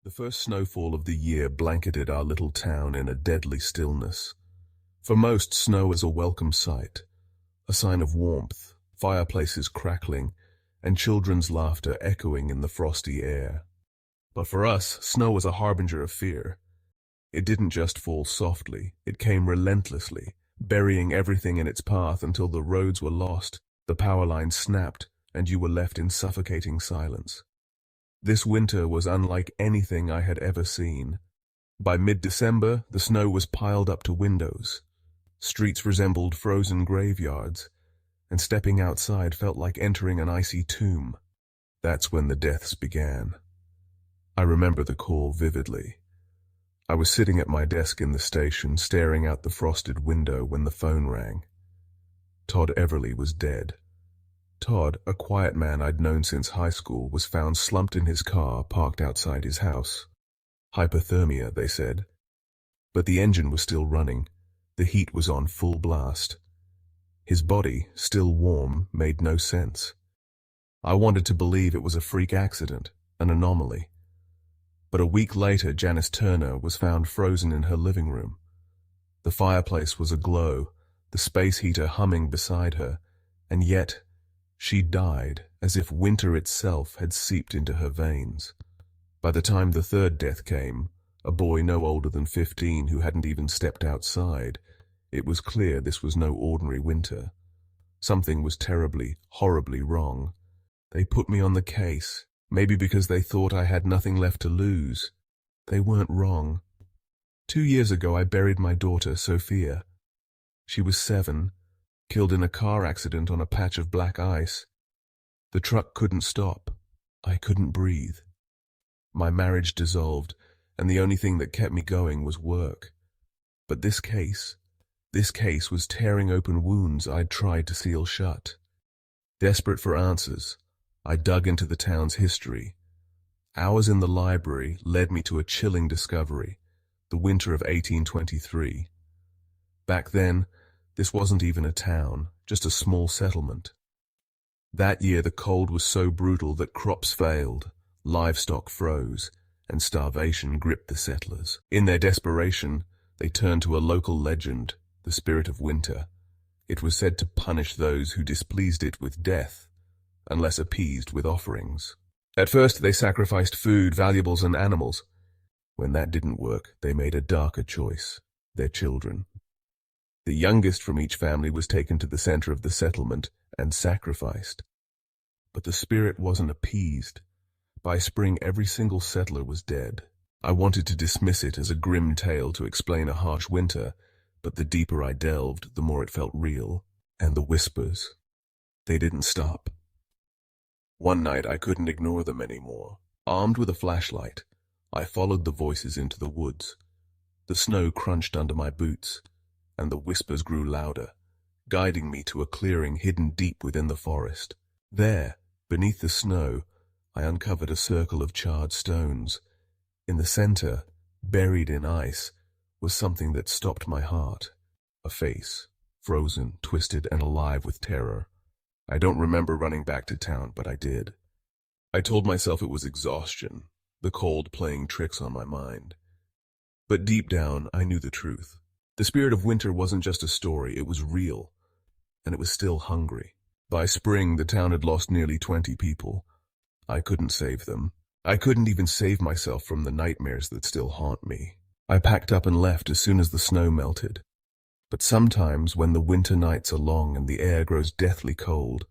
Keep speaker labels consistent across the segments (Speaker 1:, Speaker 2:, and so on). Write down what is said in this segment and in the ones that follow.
Speaker 1: The first snowfall of the year blanketed our little town in a deadly stillness. For most, snow is a welcome sight, a sign of warmth, fireplaces crackling, and children's laughter echoing in the frosty air. But for us, snow was a harbinger of fear. It didn't just fall softly, it came relentlessly, burying everything in its path until the roads were lost, the power lines snapped, and you were left in suffocating silence. This winter was unlike anything I had ever seen. By mid-December, the snow was piled up to windows. Streets resembled frozen graveyards, and stepping outside felt like entering an icy tomb. That's when the deaths began. I remember the call vividly. I was sitting at my desk in the station, staring out the frosted window when the phone rang. Todd Everly was dead. Todd, a quiet man I'd known since high school, was found slumped in his car parked outside his house. Hypothermia, they said. But the engine was still running. The heat was on full blast. His body, still warm, made no sense. I wanted to believe it was a freak accident, an anomaly. But a week later, Janice Turner was found frozen in her living room. The fireplace was aglow, the space heater humming beside her, and yet she died as if winter itself had seeped into her veins. By the time the third death came, a boy no older than 15 who hadn't even stepped outside, it was clear this was no ordinary winter. Something was terribly, horribly wrong. They put me on the case, maybe because they thought I had nothing left to lose. They weren't wrong. 2 years ago I buried my daughter, Sophia. She was 7, killed in a car accident on a patch of black ice. The truck couldn't stop. I couldn't breathe. My marriage dissolved, and the only thing that kept me going was work. But this case was tearing open wounds I'd tried to seal shut. Desperate for answers, I dug into the town's history. Hours in the library led me to a chilling discovery, the winter of 1823. Back then, this wasn't even a town, just a small settlement. That year the cold was so brutal that crops failed, livestock froze, and starvation gripped the settlers. In their desperation, they turned to a local legend, the spirit of winter. It was said to punish those who displeased it with death, unless appeased with offerings. At first they sacrificed food, valuables, and animals. When that didn't work, they made a darker choice, their children. The youngest from each family was taken to the center of the settlement and sacrificed. But the spirit wasn't appeased. By spring, every single settler was dead. I wanted to dismiss it as a grim tale to explain a harsh winter, but the deeper I delved, the more it felt real. And the whispers, they didn't stop. One night I couldn't ignore them anymore. Armed with a flashlight, I followed the voices into the woods. The snow crunched under my boots, and the whispers grew louder, guiding me to a clearing hidden deep within the forest. There, beneath the snow, I uncovered a circle of charred stones. In the center, buried in ice, was something that stopped my heart. A face, frozen, twisted, and alive with terror. I don't remember running back to town, but I did. I told myself it was exhaustion, the cold playing tricks on my mind. But deep down, I knew the truth. The spirit of winter wasn't just a story, it was real, and it was still hungry. By spring, the town had lost nearly 20 people. I couldn't save them. I couldn't even save myself from the nightmares that still haunt me. I packed up and left as soon as the snow melted. But sometimes, when the winter nights are long and the air grows deathly cold,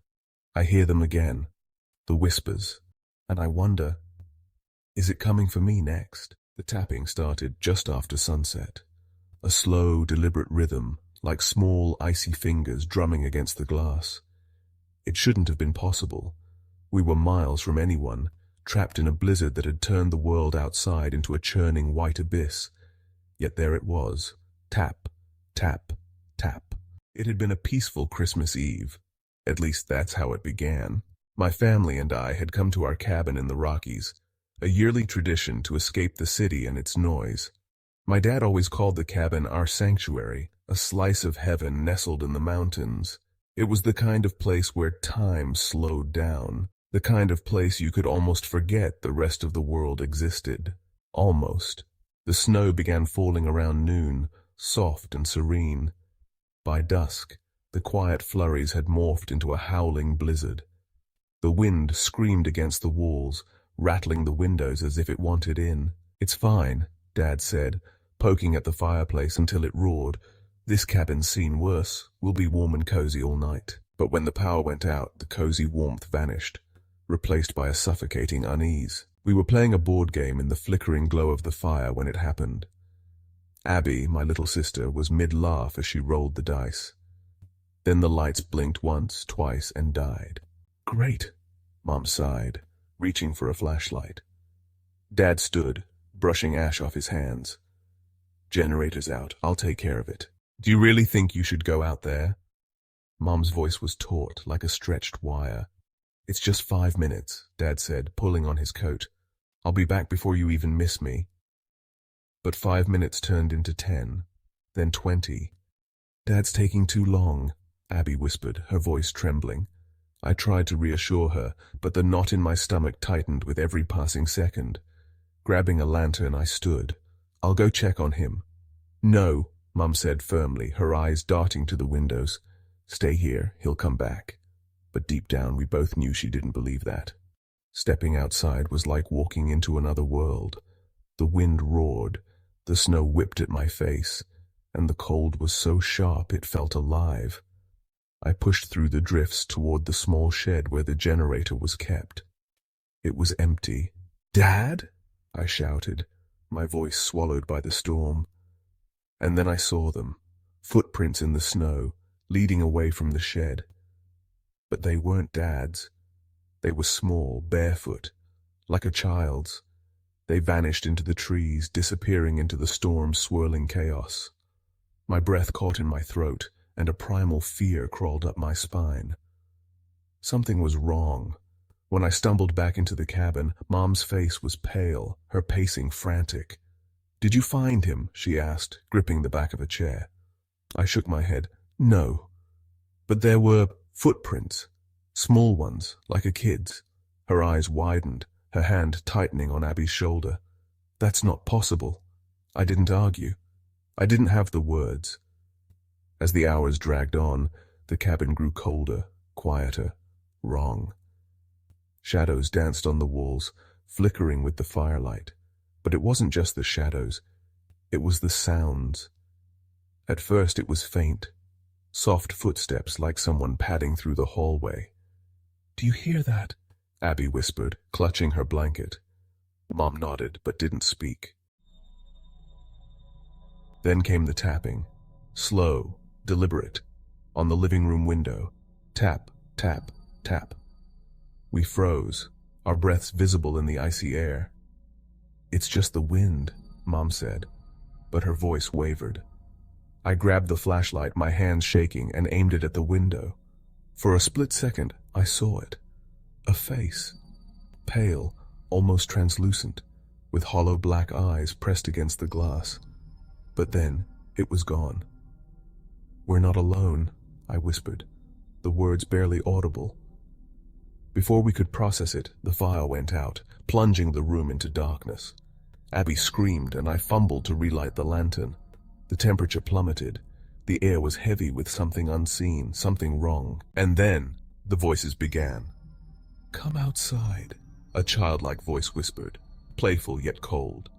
Speaker 1: I hear them again, the whispers, and I wonder, is it coming for me next? The tapping started just after sunset. A slow, deliberate rhythm, like small, icy fingers drumming against the glass. It shouldn't have been possible. We were miles from anyone, trapped in a blizzard that had turned the world outside into a churning white abyss. Yet there it was, tap, tap, tap. It had been a peaceful Christmas Eve. At least that's how it began. My family and I had come to our cabin in the Rockies, a yearly tradition to escape the city and its noise. My dad always called the cabin our sanctuary, a slice of heaven nestled in the mountains. It was the kind of place where time slowed down, the kind of place you could almost forget the rest of the world existed. Almost. The snow began falling around noon, soft and serene. By dusk, the quiet flurries had morphed into a howling blizzard. The wind screamed against the walls, rattling the windows as if it wanted in. "It's fine," Dad said, poking at the fireplace until it roared. "This cabin's seen worse. We'll be warm and cozy all night." But when the power went out, the cozy warmth vanished, replaced by a suffocating unease. We were playing a board game in the flickering glow of the fire when it happened. Abby, my little sister, was mid-laugh as she rolled the dice. Then the lights blinked once, twice, and died. "Great," Mom sighed, reaching for a flashlight. Dad stood, brushing ash off his hands. "Generator's out. I'll take care of it." "Do you really think you should go out there?" Mom's voice was taut, like a stretched wire. "It's just 5 minutes," Dad said, pulling on his coat. "I'll be back before you even miss me." But 5 minutes turned into 10, then 20. "Dad's taking too long," Abby whispered, her voice trembling. I tried to reassure her, but the knot in my stomach tightened with every passing second. Grabbing a lantern, I stood. "I'll go check on him." "No," Mum said firmly, her eyes darting to the windows. "Stay here, he'll come back." But deep down we both knew she didn't believe that. Stepping outside was like walking into another world. The wind roared, the snow whipped at my face, and the cold was so sharp it felt alive. I pushed through the drifts toward the small shed where the generator was kept. It was empty. "Dad?" I shouted, my voice swallowed by the storm. And then I saw them, footprints in the snow, leading away from the shed. But they weren't Dad's. They were small, barefoot, like a child's. They vanished into the trees, disappearing into the storm's swirling chaos. My breath caught in my throat, and a primal fear crawled up my spine. Something was wrong. When I stumbled back into the cabin, Mom's face was pale, her pacing frantic. "Did you find him?" she asked, gripping the back of a chair. I shook my head. "No." But there were footprints, small ones, like a kid's. Her eyes widened, her hand tightening on Abby's shoulder. "That's not possible." I didn't argue. I didn't have the words. As the hours dragged on, the cabin grew colder, quieter, wrong. Shadows danced on the walls, flickering with the firelight. But it wasn't just the shadows. It was the sounds. At first it was faint, soft footsteps like someone padding through the hallway. "Do you hear that?" Abby whispered, clutching her blanket. Mom nodded, but didn't speak. Then came the tapping, slow, deliberate, on the living room window. Tap, tap, tap. We froze, our breaths visible in the icy air. "It's just the wind," Mom said, but her voice wavered. I grabbed the flashlight, my hands shaking, and aimed it at the window. For a split second, I saw it. A face, pale, almost translucent, with hollow black eyes pressed against the glass. But then, it was gone. "We're not alone," I whispered, the words barely audible. Before we could process it, the fire went out, plunging the room into darkness. Abby screamed, and I fumbled to relight the lantern. The temperature plummeted. The air was heavy with something unseen, something wrong. And then, the voices began. "Come outside," a childlike voice whispered, playful yet cold.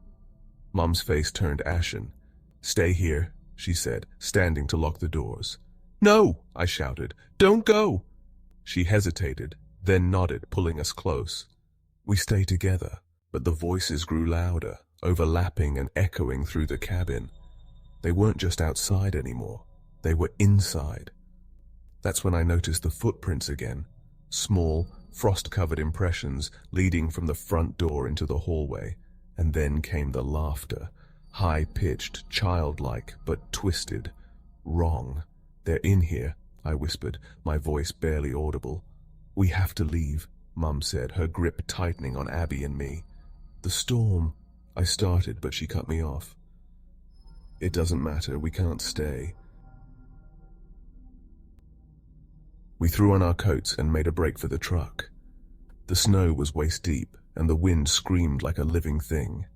Speaker 1: Mom's face turned ashen. "Stay here," she said, standing to lock the doors. "No," I shouted. "Don't go." She hesitated, then nodded, pulling us close. We stayed together, but the voices grew louder, overlapping and echoing through the cabin. They weren't just outside anymore. They were inside. That's when I noticed the footprints again, small, frost-covered impressions leading from the front door into the hallway. And then came the laughter, high-pitched, childlike, but twisted. "Wrong. They're in here," I whispered, my voice barely audible. "We have to leave," Mum said, her grip tightening on Abby and me. "The storm," I started, but she cut me off. "It doesn't matter, we can't stay." We threw on our coats and made a break for the truck. The snow was waist-deep, and the wind screamed like a living thing.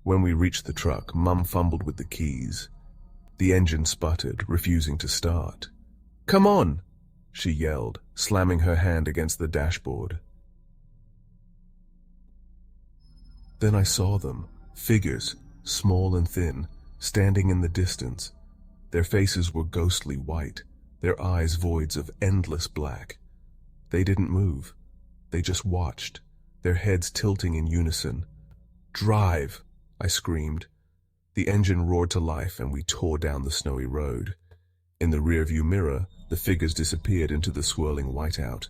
Speaker 1: When we reached the truck, Mum fumbled with the keys. The engine sputtered, refusing to start. "Come on!" she yelled, slamming her hand against the dashboard. Then I saw them, figures, small and thin, standing in the distance. Their faces were ghostly white, their eyes voids of endless black. They didn't move. They just watched, their heads tilting in unison. "Drive!" I screamed. The engine roared to life and we tore down the snowy road. In the rearview mirror, the figures disappeared into the swirling whiteout.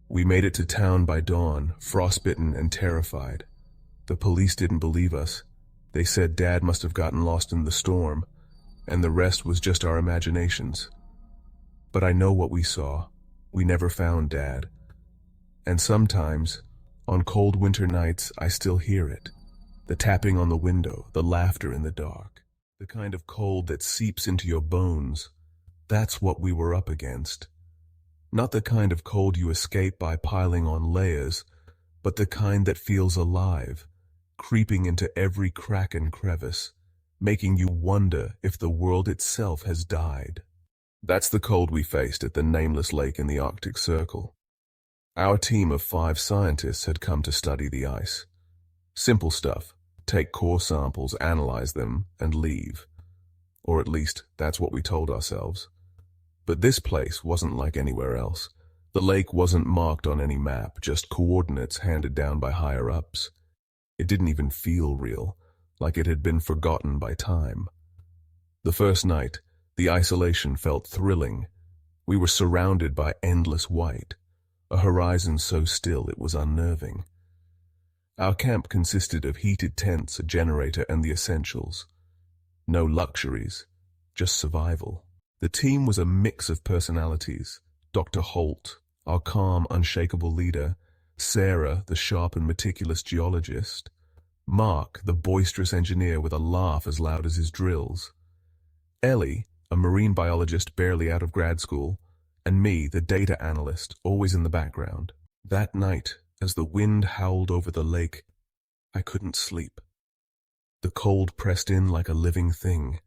Speaker 1: We made it to town by dawn, frostbitten and terrified. The police didn't believe us. They said Dad must have gotten lost in the storm, and the rest was just our imaginations. But I know what we saw. We never found Dad. And sometimes, on cold winter nights, I still hear it. The tapping on the window, the laughter in the dark. The kind of cold that seeps into your bones. That's what we were up against. Not the kind of cold you escape by piling on layers, but the kind that feels alive, creeping into every crack and crevice, making you wonder if the world itself has died. That's the cold we faced at the nameless lake in the Arctic Circle. Our team of 5 scientists had come to study the ice. Simple stuff. Take core samples, analyze them, and leave. Or at least, that's what we told ourselves. But this place wasn't like anywhere else. The lake wasn't marked on any map, just coordinates handed down by higher-ups. It didn't even feel real, like it had been forgotten by time. The first night, the isolation felt thrilling. We were surrounded by endless white, a horizon so still it was unnerving. Our camp consisted of heated tents, a generator, and the essentials. No luxuries, just survival. The team was a mix of personalities. Dr. Holt, our calm, unshakable leader, Sarah, the sharp and meticulous geologist, Mark, the boisterous engineer with a laugh as loud as his drills, Ellie, a marine biologist barely out of grad school, and me, the data analyst, always in the background. That night, as the wind howled over the lake, I couldn't sleep. The cold pressed in like a living thing.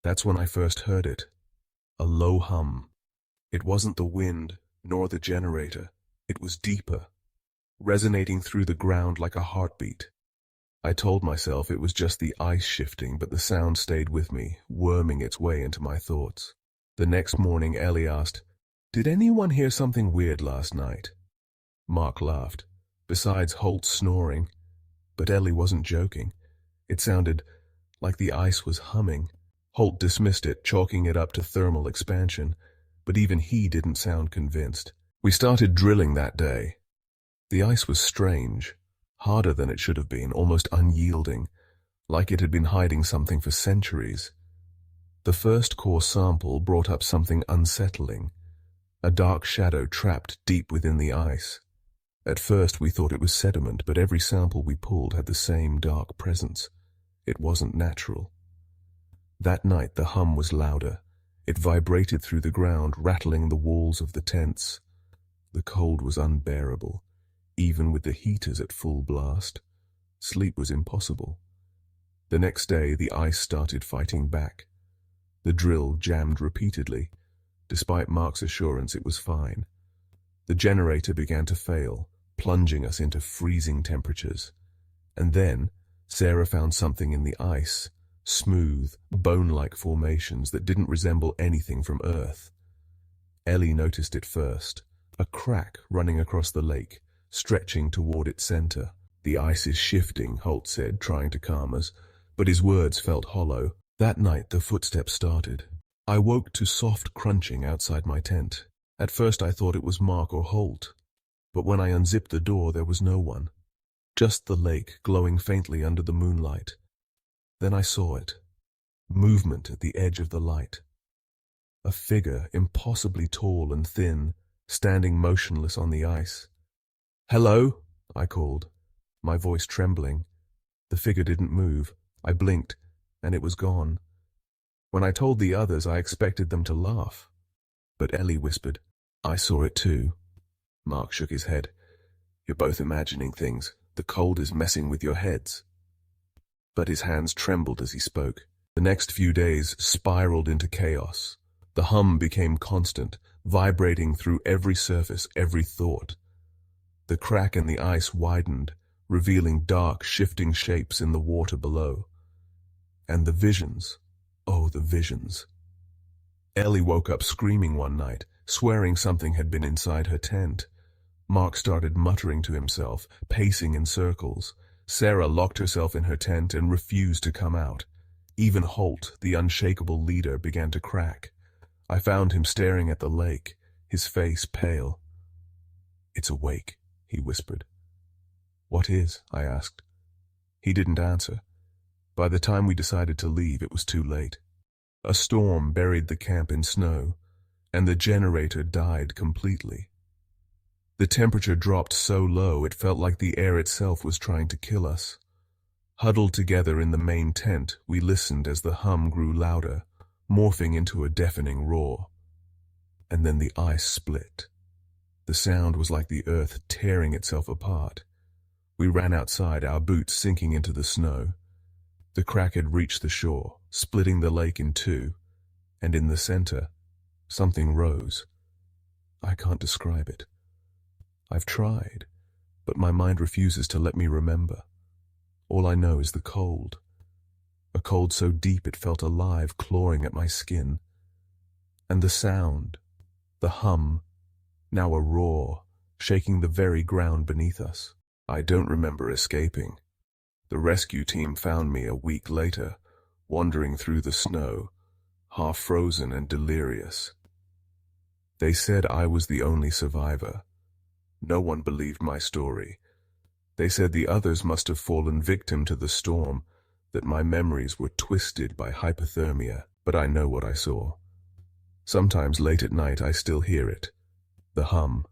Speaker 1: That's when I first heard it. A low hum. It wasn't the wind, nor the generator. It was deeper, resonating through the ground like a heartbeat. I told myself it was just the ice shifting, but the sound stayed with me, worming its way into my thoughts. The next morning, Ellie asked, "Did anyone hear something weird last night?" Mark laughed, besides Holt snoring. But Ellie wasn't joking. It sounded like the ice was humming. Holt dismissed it, chalking it up to thermal expansion, but even he didn't sound convinced. We started drilling that day. The ice was strange, harder than it should have been, almost unyielding, like it had been hiding something for centuries. The first core sample brought up something unsettling, a dark shadow trapped deep within the ice. At first we thought it was sediment, but every sample we pulled had the same dark presence. It wasn't natural. That night the hum was louder. It vibrated through the ground, rattling the walls of the tents. The cold was unbearable, even with the heaters at full blast. Sleep was impossible. The next day the ice started fighting back. The drill jammed repeatedly. Despite Mark's assurance it was fine. The generator began to fail, plunging us into freezing temperatures. And then Sarah found something in the ice, smooth, bone-like formations that didn't resemble anything from Earth. Ellie noticed it first, a crack running across the lake, stretching toward its center. "The ice is shifting," Holt said, trying to calm us, but his words felt hollow. That night the footsteps started. I woke to soft crunching outside my tent. At first I thought it was Mark or Holt, but when I unzipped the door there was no one. Just the lake glowing faintly under the moonlight. Then I saw it. Movement at the edge of the light. A figure, impossibly tall and thin, standing motionless on the ice. "Hello?" I called, my voice trembling. The figure didn't move. I blinked, and it was gone. When I told the others, I expected them to laugh. But Ellie whispered, "I saw it too." Mark shook his head. You're both imagining things. The cold is messing with your heads." But his hands trembled as he spoke. The next few days spiraled into chaos. The hum became constant, vibrating through every surface, every thought. The crack in the ice widened, revealing dark, shifting shapes in the water below. And the visions, oh, the visions. Ellie woke up screaming one night, swearing something had been inside her tent. Mark started muttering to himself, pacing in circles. Sarah locked herself in her tent and refused to come out. Even Holt, the unshakable leader, began to crack. I found him staring at the lake, his face pale. "It's awake," he whispered. "What is?" I asked. He didn't answer. By the time we decided to leave, it was too late. A storm buried the camp in snow, and the generator died completely. The temperature dropped so low it felt like the air itself was trying to kill us. Huddled together in the main tent, we listened as the hum grew louder, morphing into a deafening roar. And then the ice split. The sound was like the earth tearing itself apart. We ran outside, our boots sinking into the snow. The crack had reached the shore, splitting the lake in two, and in the center, something rose. I can't describe it. I've tried, but my mind refuses to let me remember. All I know is the cold. A cold so deep it felt alive, clawing at my skin. And the sound, the hum, now a roar, shaking the very ground beneath us. I don't remember escaping. The rescue team found me a week later, wandering through the snow, half frozen and delirious. They said I was the only survivor. No one believed my story. They said the others must have fallen victim to the storm, that my memories were twisted by hypothermia, but I know what I saw. Sometimes late at night I still hear it, the hum,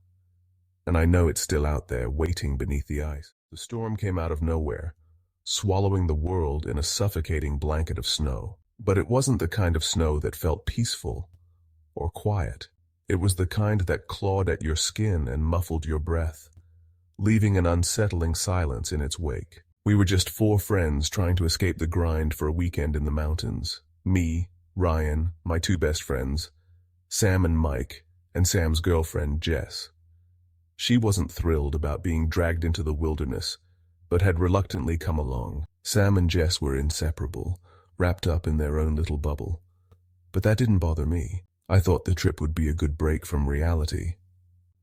Speaker 1: and I know it's still out there waiting beneath the ice. The storm came out of nowhere, swallowing the world in a suffocating blanket of snow. But it wasn't the kind of snow that felt peaceful or quiet. It was the kind that clawed at your skin and muffled your breath, leaving an unsettling silence in its wake. We were just four friends trying to escape the grind for a weekend in the mountains. Me, Ryan, my two best friends, Sam and Mike, and Sam's girlfriend, Jess. She wasn't thrilled about being dragged into the wilderness, but had reluctantly come along. Sam and Jess were inseparable, wrapped up in their own little bubble. But that didn't bother me. I thought the trip would be a good break from reality.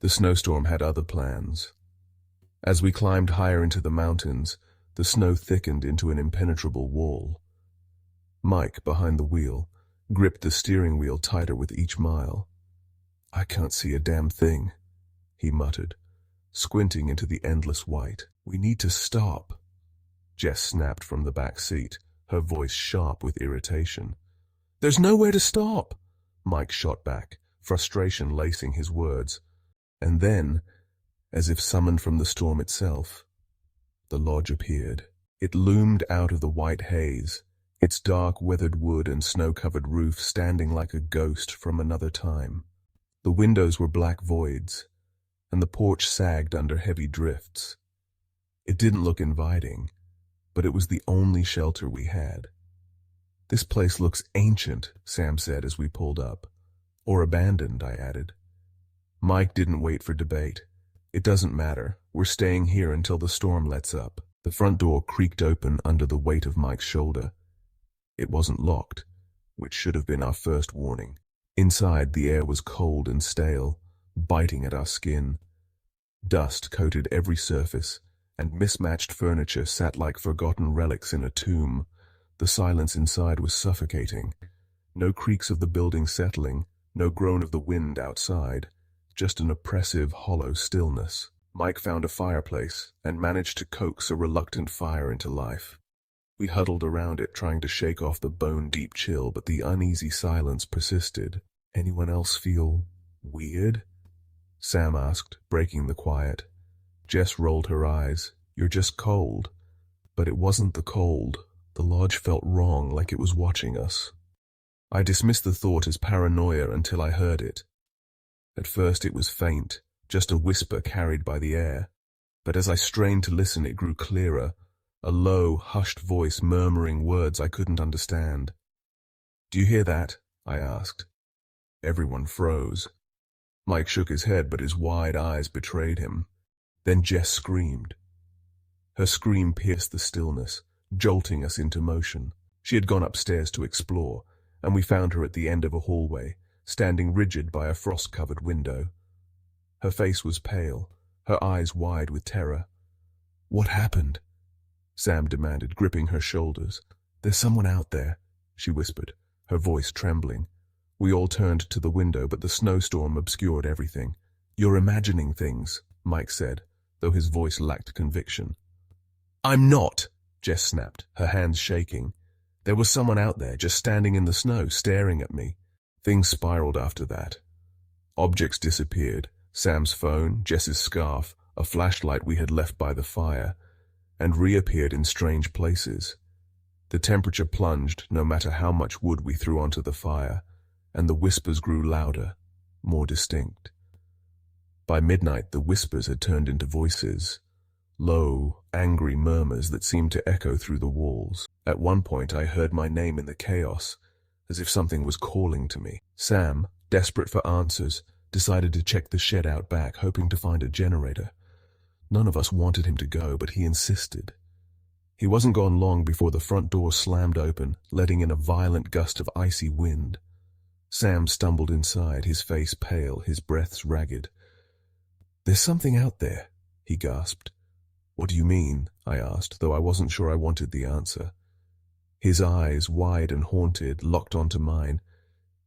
Speaker 1: The snowstorm had other plans. As we climbed higher into the mountains, the snow thickened into an impenetrable wall. Mike, behind the wheel, gripped the steering wheel tighter with each mile. "I can't see a damn thing," he muttered, squinting into the endless white. "We need to stop." Jess snapped from the back seat, her voice sharp with irritation. "There's nowhere to stop," Mike shot back, frustration lacing his words. And then, as if summoned from the storm itself, the lodge appeared. It loomed out of the white haze, its dark weathered wood and snow-covered roof standing like a ghost from another time. The windows were black voids, and the porch sagged under heavy drifts. It didn't look inviting, but it was the only shelter we had. "This place looks ancient," Sam said as we pulled up. "Or abandoned," I added. Mike didn't wait for debate. "It doesn't matter. We're staying here until the storm lets up." The front door creaked open under the weight of Mike's shoulder. It wasn't locked, which should have been our first warning. Inside, the air was cold and stale, biting at our skin. Dust coated every surface, and mismatched furniture sat like forgotten relics in a tomb. The silence inside was suffocating. No creaks of the building settling, no groan of the wind outside, just an oppressive, hollow stillness. Mike found a fireplace and managed to coax a reluctant fire into life. We huddled around it, trying to shake off the bone-deep chill, but the uneasy silence persisted. "Anyone else feel weird?" Sam asked, breaking the quiet. Jess rolled her eyes. "You're just cold." But it wasn't the cold. The lodge felt wrong, like it was watching us. I dismissed the thought as paranoia until I heard it. At first it was faint, just a whisper carried by the air. But as I strained to listen, it grew clearer, a low, hushed voice murmuring words I couldn't understand. "Do you hear that?" I asked. Everyone froze. Mike shook his head, but his wide eyes betrayed him. Then Jess screamed. Her scream pierced the stillness, jolting us into motion. She had gone upstairs to explore, and we found her at the end of a hallway, standing rigid by a frost-covered window. Her face was pale, her eyes wide with terror. "What happened?" Sam demanded, gripping her shoulders. "There's someone out there," she whispered, her voice trembling. We all turned to the window, but the snowstorm obscured everything. "You're imagining things," Mike said, though his voice lacked conviction. "I'm not," Jess snapped, her hands shaking. "There was someone out there, just standing in the snow, staring at me." Things spiraled after that. Objects disappeared. Sam's phone, Jess's scarf, a flashlight we had left by the fire, and reappeared in strange places. The temperature plunged no matter how much wood we threw onto the fire, and the whispers grew louder, more distinct. By midnight, the whispers had turned into voices, low, angry murmurs that seemed to echo through the walls. At one point, I heard my name in the chaos, as if something was calling to me. Sam, desperate for answers, decided to check the shed out back, hoping to find a generator. None of us wanted him to go, but he insisted. He wasn't gone long before the front door slammed open, letting in a violent gust of icy wind. Sam stumbled inside, his face pale, his breaths ragged. "There's something out there," he gasped. "What do you mean?" I asked, though I wasn't sure I wanted the answer. His eyes, wide and haunted, locked onto mine.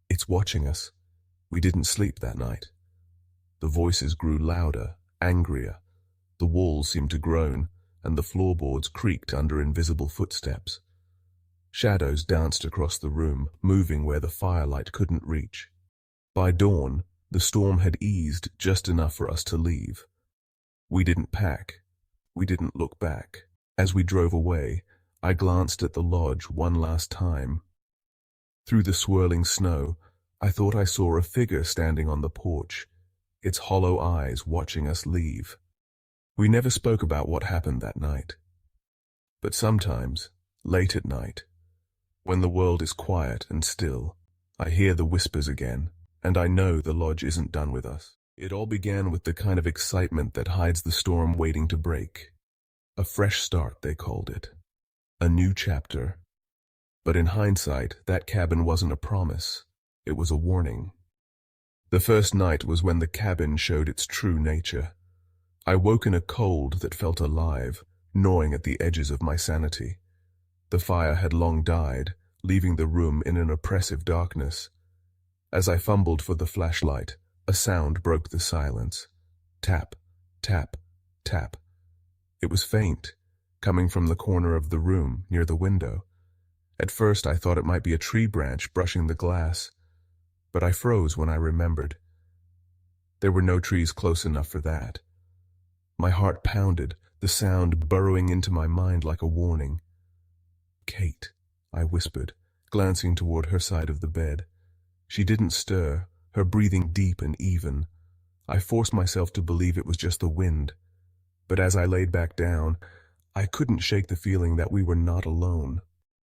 Speaker 1: "It's watching us. We didn't sleep that night." The voices grew louder, angrier. The walls seemed to groan, and the floorboards creaked under invisible footsteps. Shadows danced across the room, moving where the firelight couldn't reach. By dawn, the storm had eased just enough for us to leave. We didn't pack. We didn't look back. As we drove away, I glanced at the lodge one last time. Through the swirling snow, I thought I saw a figure standing on the porch, its hollow eyes watching us leave. We never spoke about what happened that night. But sometimes, late at night, when the world is quiet and still, I hear the whispers again, and I know the lodge isn't done with us. It all began with the kind of excitement that hides the storm waiting to break. A fresh start, they called it. A new chapter. But in hindsight, that cabin wasn't a promise. It was a warning. The first night was when the cabin showed its true nature. I woke in a cold that felt alive, gnawing at the edges of my sanity. The fire had long died, leaving the room in an oppressive darkness. As I fumbled for the flashlight, a sound broke the silence. Tap, tap, tap. It was faint, coming from the corner of the room, near the window. At first I thought it might be a tree branch brushing the glass, but I froze when I remembered. There were no trees close enough for that. My heart pounded, the sound burrowing into my mind like a warning. "Kate," I whispered, glancing toward her side of the bed. She didn't stir, her breathing deep and even. I forced myself to believe it was just the wind. But as I laid back down, I couldn't shake the feeling that we were not alone.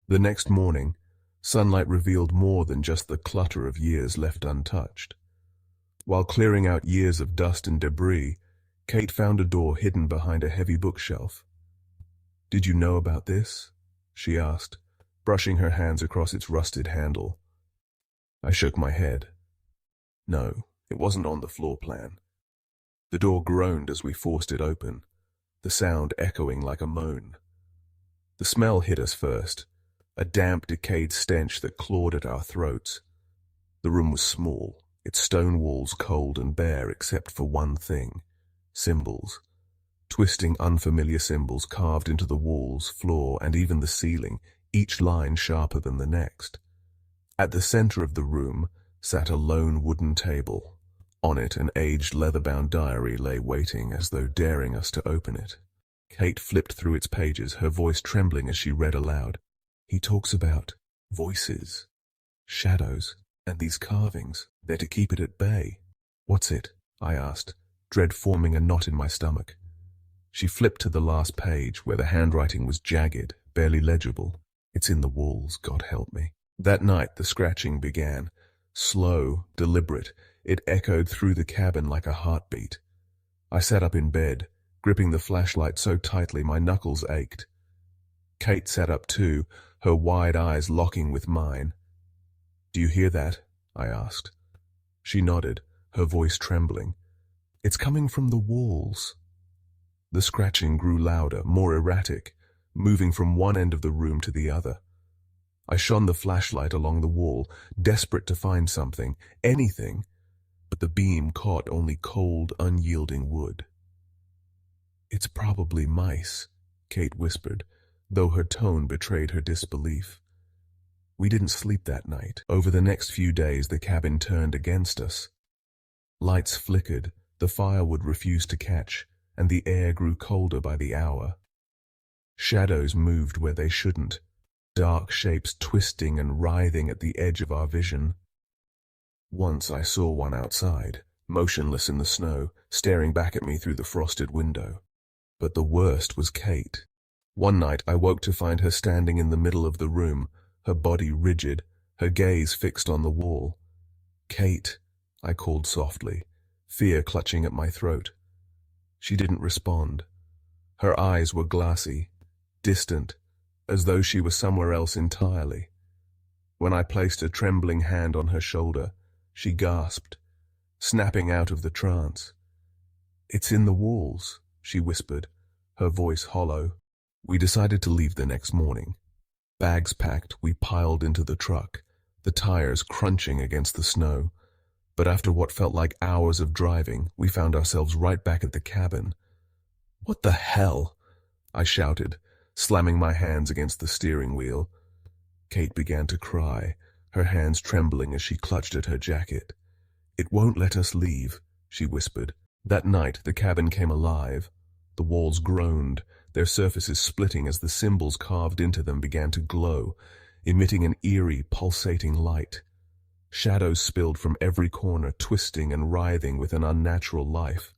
Speaker 1: The next morning, sunlight revealed more than just the clutter of years left untouched. While clearing out years of dust and debris, Kate found a door hidden behind a heavy bookshelf. "Did you know about this?" she asked, brushing her hands across its rusted handle. I shook my head. No, it wasn't on the floor plan. The door groaned as we forced it open, the sound echoing like a moan. The smell hit us first, a damp, decayed stench that clawed at our throats. The room was small, its stone walls cold and bare except for one thing: symbols. Twisting, unfamiliar symbols carved into the walls, floor, and even the ceiling, each line sharper than the next. At the center of the room sat a lone wooden table. On it, an aged leather-bound diary lay waiting, as though daring us to open it. Kate flipped through its pages, her voice trembling as she read aloud. "He talks about voices, shadows, and these carvings. They're to keep it at bay." "What's it?" I asked, dread forming a knot in my stomach. She flipped to the last page where the handwriting was jagged, barely legible. It's in the walls, God help me. That night the scratching began. Slow, deliberate, it echoed through the cabin like a heartbeat. I sat up in bed, gripping the flashlight so tightly my knuckles ached. Kate sat up too, her wide eyes locking with mine. "Do you hear that?" I asked. She nodded, her voice trembling. "It's coming from the walls." The scratching grew louder, more erratic, moving from one end of the room to the other. I shone the flashlight along the wall, desperate to find something, anything, but the beam caught only cold, unyielding wood. "It's probably mice," Kate whispered, though her tone betrayed her disbelief. We didn't sleep that night. Over the next few days the cabin turned against us. Lights flickered, the firewood refused to catch, and the air grew colder by the hour. Shadows moved where they shouldn't, dark shapes twisting and writhing at the edge of our vision. Once I saw one outside, motionless in the snow, staring back at me through the frosted window. But the worst was Kate. One night I woke to find her standing in the middle of the room, her body rigid, her gaze fixed on the wall. "Kate," I called softly, fear clutching at my throat. She didn't respond. Her eyes were glassy, distant, as though she was somewhere else entirely. When I placed a trembling hand on her shoulder, she gasped, snapping out of the trance. "It's in the walls," she whispered, her voice hollow. We decided to leave the next morning. Bags packed, we piled into the truck, the tires crunching against the snow. But after what felt like hours of driving, we found ourselves right back at the cabin. "What the hell?" I shouted, slamming my hands against the steering wheel. Kate began to cry, her hands trembling as she clutched at her jacket. "It won't let us leave," she whispered. That night the cabin came alive. The walls groaned, their surfaces splitting as the symbols carved into them began to glow, emitting an eerie, pulsating light. Shadows spilled from every corner, twisting and writhing with an unnatural life.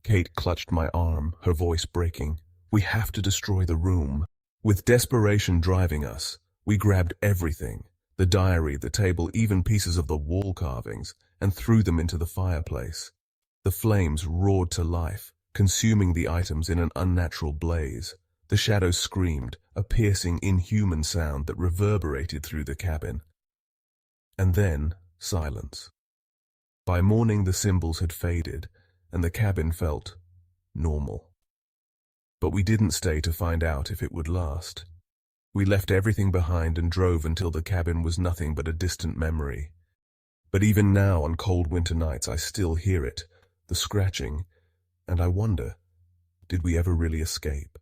Speaker 1: Kate clutched my arm, her voice breaking. "We have to destroy the room." With desperation driving us, we grabbed everything, the diary, the table, even pieces of the wall carvings, and threw them into the fireplace. The flames roared to life, consuming the items in an unnatural blaze. The shadows screamed, a piercing, inhuman sound that reverberated through the cabin. And then, silence. By morning the symbols had faded, and the cabin felt normal. But we didn't stay to find out if it would last. We left everything behind and drove until the cabin was nothing but a distant memory. But even now on cold winter nights I still hear it, the scratching, and I wonder, did we ever really escape?